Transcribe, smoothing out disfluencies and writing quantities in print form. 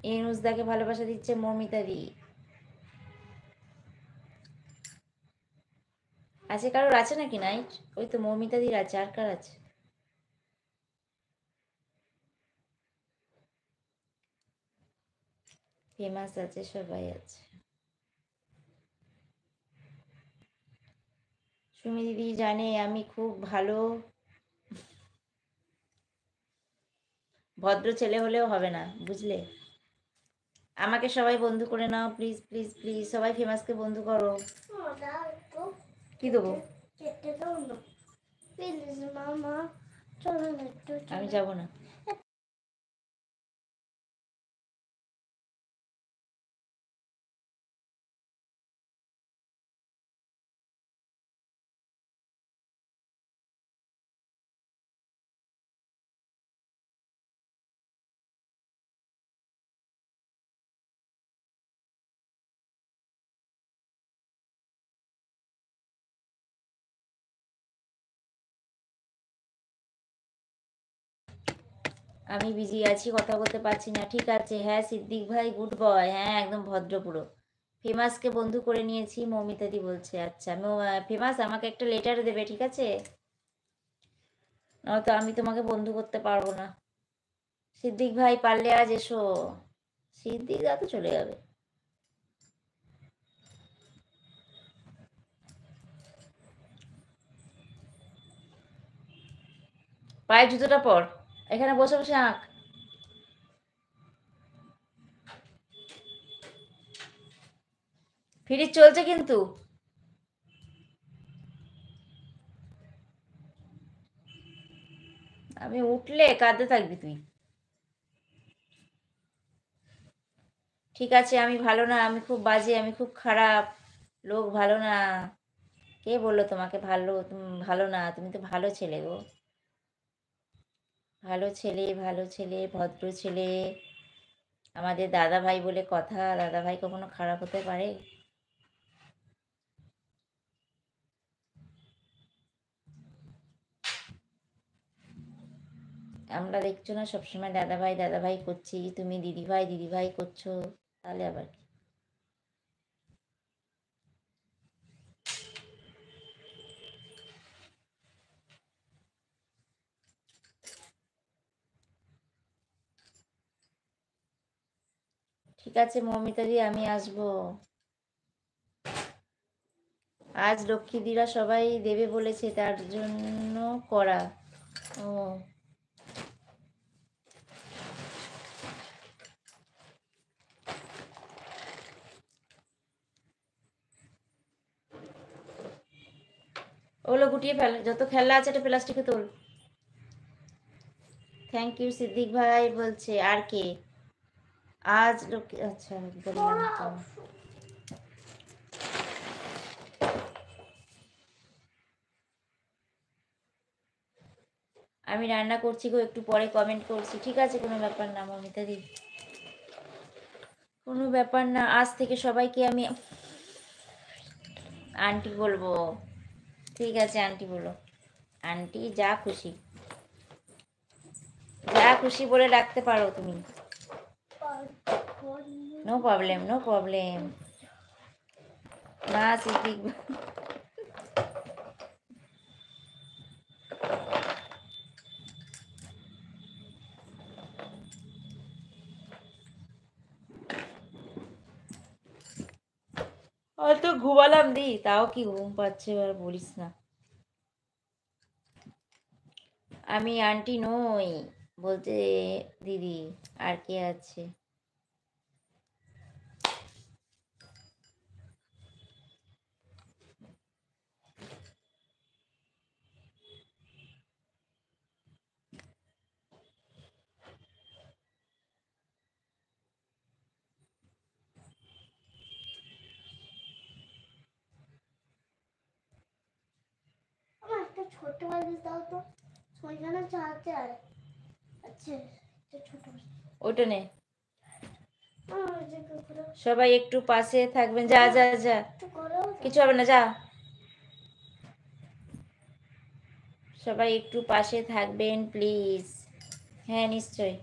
ইনুসদাকে ভালোবাসা দিচ্ছে মৌমিতা দি। আছে কারোর আছে নাকি নাইট? ওই তো মৌমিতা দির আছে, আর কার আছে? ফেমাস আছে, সবাই আছে। সুমি দিদি জানে আমি খুব ভালো ভদ্র ছেলে হলেও হবে না, বুঝলে? আমাকে সবাই বন্ধু করে নাও প্লিজ প্লিজ প্লিজ, সবাই ফেমাসকে বন্ধু করো। কি দেবো? আমি যাব না। আমি বিজি আছি, কথা বলতে পারছি না। ঠিক আছে, হ্যাঁ সিদ্দিক ভাই গুড বয়, হ্যাঁ একদম ভদ্র পুরো। ফেমাসকে বন্ধু করে নিয়েছি, মৌমিতাদি বলছে। আচ্ছা ফেমাস আমাকে একটা লেটার দেবে, ঠিক আছে? নয়তো আমি তোমাকে বন্ধু করতে পারবো না। সিদ্দিক ভাই পারলে আজ এসো। সিদ্দিক দা তো চলে যাবে। পায়ের জুতোটা পর, এখানে বসে বসে আঁক। ফ্রিজ চলছে কিন্তু। আমি উঠলে কাঁদতে থাকবি তুই। ঠিক আছে, আমি ভালো না, আমি খুব বাজে, আমি খুব খারাপ লোক, ভালো না। কে বললো তোমাকে ভালো, তুমি ভালো না? তুমি তো ভালো ছেলে গো, ভালো ছেলে, ভালো ছেলে, ভদ্র ছেলে। আমাদের দাদা ভাই বলে কথা, দাদা ভাই কখনো খারাপ হতে পারে? আমরা দেখছো না সবসময় দাদা ভাই করছি, তুমি দিদি ভাই করছো, তাহলে আবার কি? ঠিক আছে মৌমিতা দি, আমি আসবো। আজ লক্ষ্মীদিরা সবাই দেবে বলেছে, তার জন্য করা। ও ওগুলো গুটিয়ে ফেল, যত খেলনা আছে একটা প্লাস্টিকে তোল। থ্যাংক ইউ সিদ্দিক ভাই বলছে। আর কে? আজ লক্ষ্মী, আচ্ছা বললাম তো। আমি রান্না করছি গো, একটু পরে কমেন্ট করছি। ঠিক আছে, কোনো ব্যাপার না মমিতা দি, কোনো ব্যাপার না। আজ থেকে সবাইকে আমি আন্টি বলবো। ঠিক আছে আন্টি বলো, আন্টি যা খুশি, যা খুশি বলে ডাকতে পারো তুমি। No problem, no problem. না সিদ্দিক হয়তো ঘুমালাম দি, তাও কি ঘুম পাচ্ছে, আর বলিস না। আমি আন্টি নই বলতে দিদি, আর কে আছে? ছোট বালিশ দাও তো, ওইখানে চালাতে। আর আচ্ছা ছোট, ওটা নে। সবাই একটু পাশে থাকবেন। যা যা যা, কিছু হবে না, যা। সবাই একটু পাশে থাকবেন প্লিজ। হ্যাঁ নিশ্চয়ই।